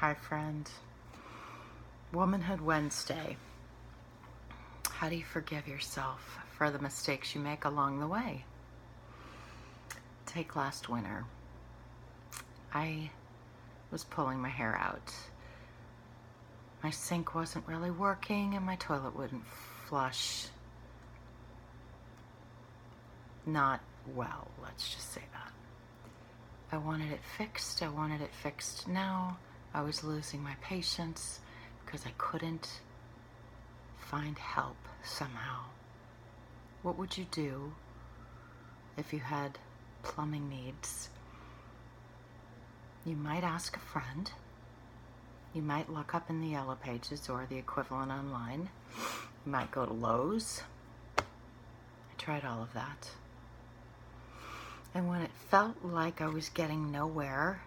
Hi, friend. Womanhood Wednesday. How do you forgive yourself for the mistakes you make along the way? Take last winter. I was pulling my hair out. My sink wasn't really working and my toilet wouldn't flush. Not well, let's just say that. I wanted it fixed. I wanted it fixed now. I was losing my patience because I couldn't find help somehow. What would you do if you had plumbing needs? You might ask a friend. You might look up in the Yellow Pages or the equivalent online. You might go to Lowe's. I tried all of that. And when it felt like I was getting nowhere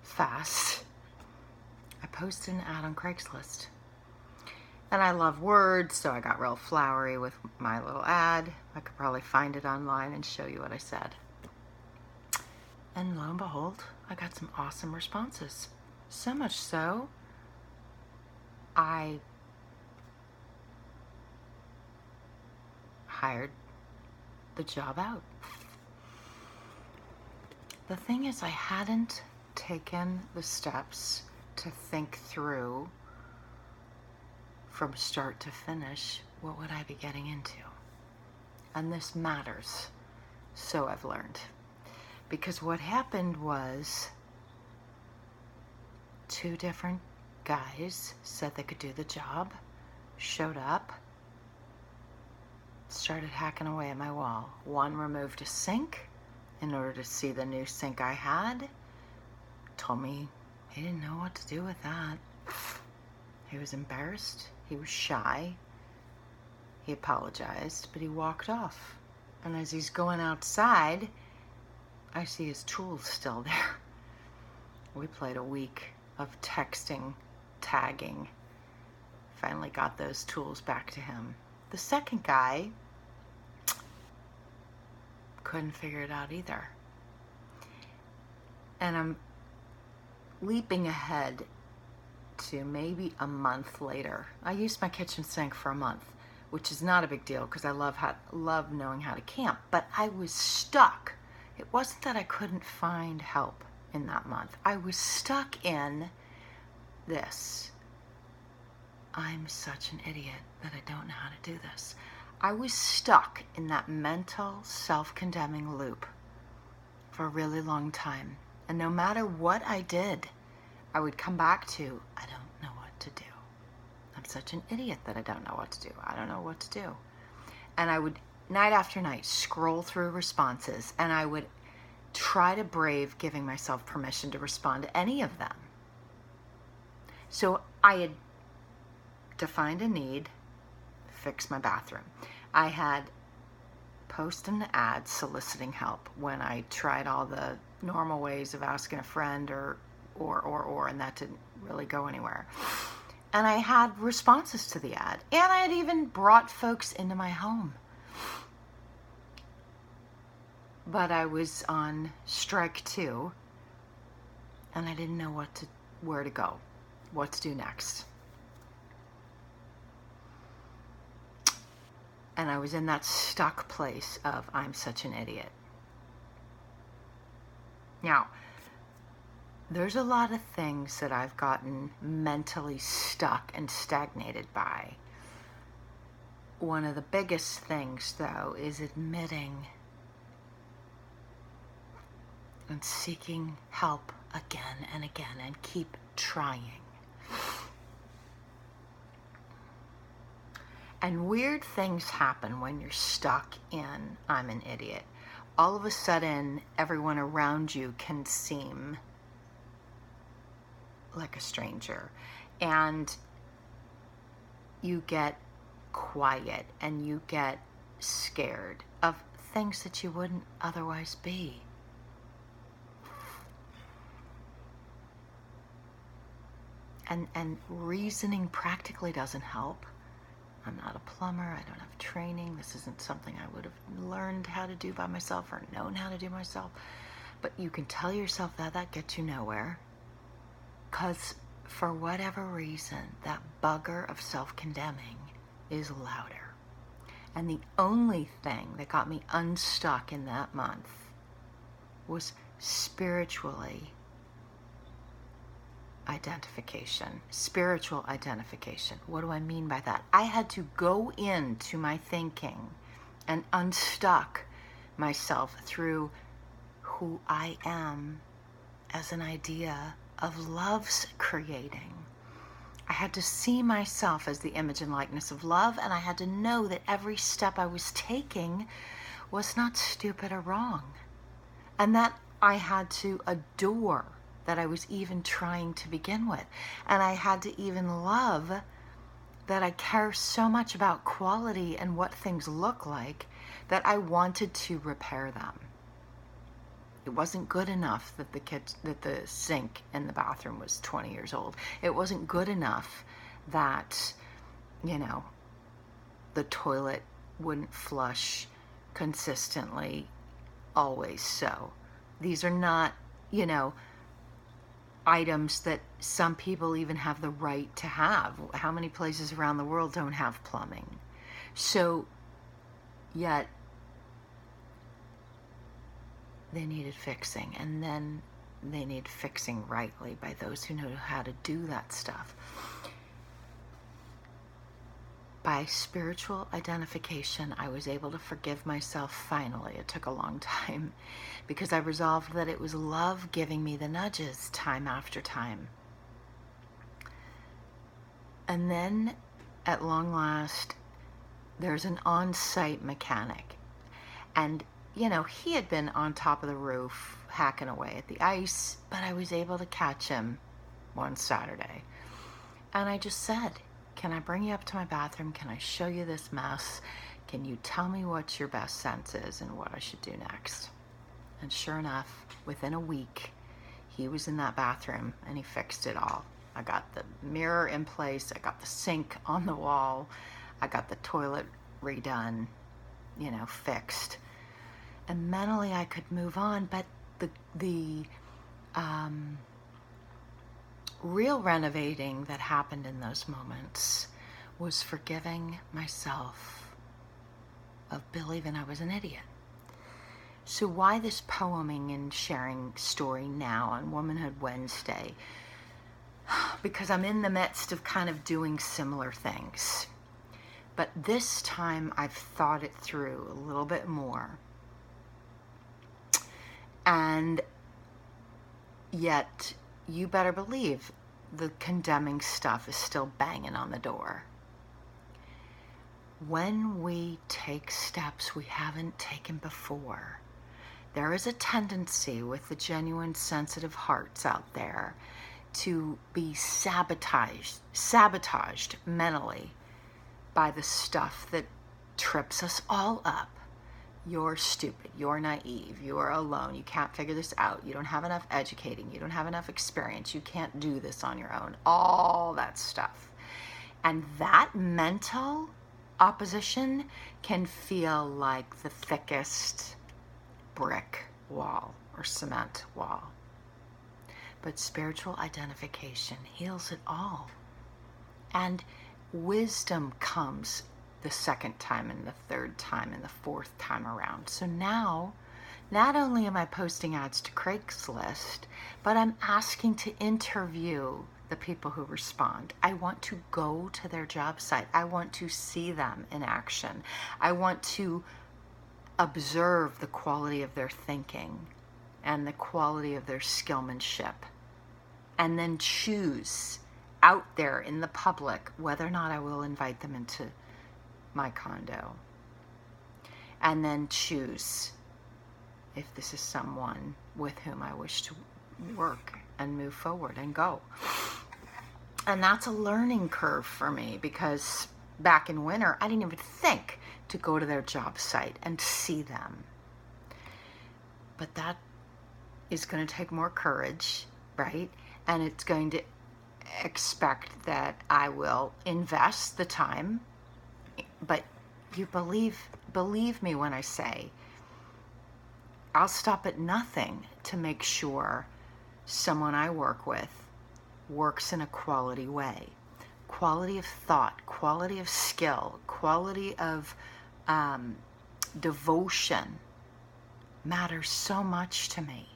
fast, I posted an ad on Craigslist. And I love words, so I got real flowery with my little ad. I could probably find it online and show you what I said. And lo and behold, I got some awesome responses. So much so, I hired the job out. The thing is, I hadn't taken the steps to think through from start to finish, what would I be getting into? And this matters, so I've learned. Because what happened was 2 different guys said they could do the job, showed up, started hacking away at my wall. One removed a sink in order to see the new sink I had. Told me he didn't know what to do with that. He was embarrassed. He was shy. He apologized, but he walked off. And as he's going outside, I see his tools still there. We played a week of texting, tagging. Finally got those tools back to him. The second guy couldn't figure it out either. And I'm leaping ahead to maybe a month later. I used my kitchen sink for a month, which is not a big deal because I love knowing how to camp, but I was stuck. It wasn't that I couldn't find help in that month. I was stuck in this. I'm such an idiot that I don't know how to do this. I was stuck in that mental self-condemning loop for a really long time. And no matter what I did, I would come back to, I don't know what to do. I'm such an idiot that I don't know what to do. I don't know what to do. And I would, night after night, scroll through responses, and I would try to brave giving myself permission to respond to any of them. So I had defined a need, fix my bathroom. I had posted an ad soliciting help when I tried all the normal ways of asking a friend or, and that didn't really go anywhere. And I had responses to the ad. And I had even brought folks into my home. But I was on strike 2, and I didn't know where to go, what to do next. And I was in that stuck place of, I'm such an idiot. Now, there's a lot of things that I've gotten mentally stuck and stagnated by. One of the biggest things, though, is admitting and seeking help again and again and keep trying. And weird things happen when you're stuck in, I'm an idiot. All of a sudden, everyone around you can seem like a stranger, and you get quiet and you get scared of things that you wouldn't otherwise be. And reasoning practically doesn't help. I'm not a plumber. I don't have training. This isn't something I would have learned how to do by myself or known how to do myself. But you can tell yourself that gets you nowhere. Because for whatever reason, that bugger of self-condemning is louder. And the only thing that got me unstuck in that month was spiritually identification. Spiritual identification. What do I mean by that? I had to go into my thinking and unstuck myself through who I am as an idea of love's creating. I had to see myself as the image and likeness of love, and I had to know that every step I was taking was not stupid or wrong, and that I had to adore that I was even trying to begin with, and I had to even love that I care so much about quality and what things look like that I wanted to repair them. It wasn't good enough that the sink in the bathroom was 20 years old. It wasn't good enough that, the toilet wouldn't flush consistently, always so. These are not, items that some people even have the right to have. How many places around the world don't have plumbing? So, yet, they needed fixing, and then they need fixing rightly by those who know how to do that stuff. By spiritual identification, I was able to forgive myself finally. It took a long time because I resolved that it was love giving me the nudges time after time. And then, at long last, there's an on-site mechanic. And he had been on top of the roof hacking away at the ice, but I was able to catch him one Saturday. And I just said, can I bring you up to my bathroom? Can I show you this mess? Can you tell me what your best sense is and what I should do next? And sure enough, within a week, he was in that bathroom and he fixed it all. I got the mirror in place. I got the sink on the wall. I got the toilet redone, fixed. And mentally I could move on, but the real renovating that happened in those moments was forgiving myself of believing I was an idiot. So why this poeming and sharing story now on Womanhood Wednesday? Because I'm in the midst of kind of doing similar things. But this time I've thought it through a little bit more. And yet, you better believe the condemning stuff is still banging on the door. When we take steps we haven't taken before, there is a tendency with the genuine sensitive hearts out there to be sabotaged mentally by the stuff that trips us all up. You're stupid, you're naive, you're alone, you can't figure this out, you don't have enough educating, you don't have enough experience, you can't do this on your own, all that stuff. And that mental opposition can feel like the thickest brick wall or cement wall. But spiritual identification heals it all. And wisdom comes the second time and the third time and the fourth time around. So now, not only am I posting ads to Craigslist, but I'm asking to interview the people who respond. I want to go to their job site. I want to see them in action. I want to observe the quality of their thinking and the quality of their skillmanship, and then choose out there in the public whether or not I will invite them into my condo, and then choose if this is someone with whom I wish to work and move forward and go. And that's a learning curve for me, because back in winter I didn't even think to go to their job site and see them. But that is going to take more courage, right? And it's going to expect that I will invest the time. But you believe me when I say I'll stop at nothing to make sure someone I work with works in a quality way. Quality of thought, quality of skill, quality of devotion matters so much to me.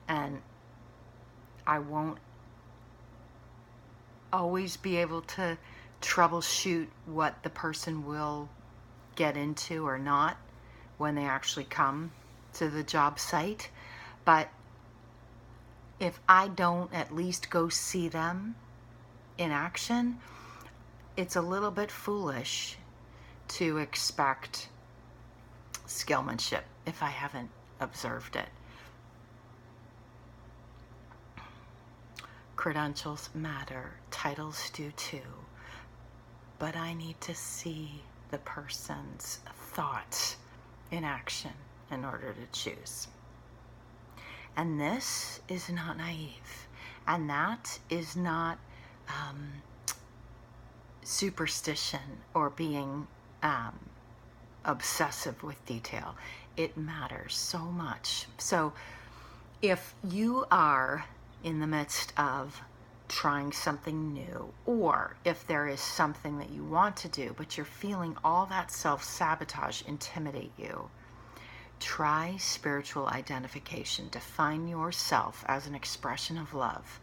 And I won't always be able to troubleshoot what the person will get into or not when they actually come to the job site. But if I don't at least go see them in action, it's a little bit foolish to expect skillmanship if I haven't observed it. Credentials matter, titles do too, but I need to see the person's thoughts in action in order to choose. And this is not naive, and that is not superstition or being obsessive with detail. It matters so much. So if you are in the midst of trying something new, or if there is something that you want to do, but you're feeling all that self-sabotage intimidate you, try spiritual identification. Define yourself as an expression of love.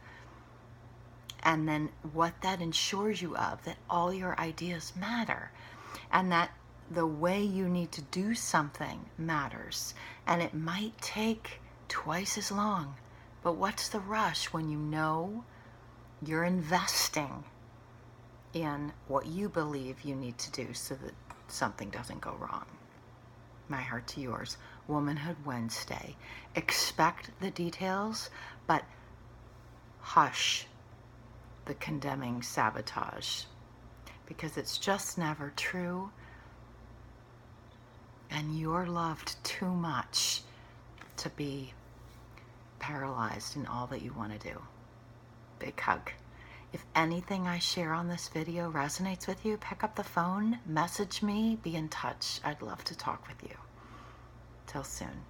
And then what that ensures you of, that all your ideas matter, and that the way you need to do something matters. And it might take twice as long, but what's the rush when you know you're investing in what you believe you need to do so that something doesn't go wrong? My heart to yours, Womanhood Wednesday. Expect the details, but hush the condemning sabotage, because it's just never true, and you're loved too much to be paralyzed in all that you want to do. Big hug. If anything I share on this video resonates with you, pick up the phone, message me, be in touch. I'd love to talk with you. Till soon.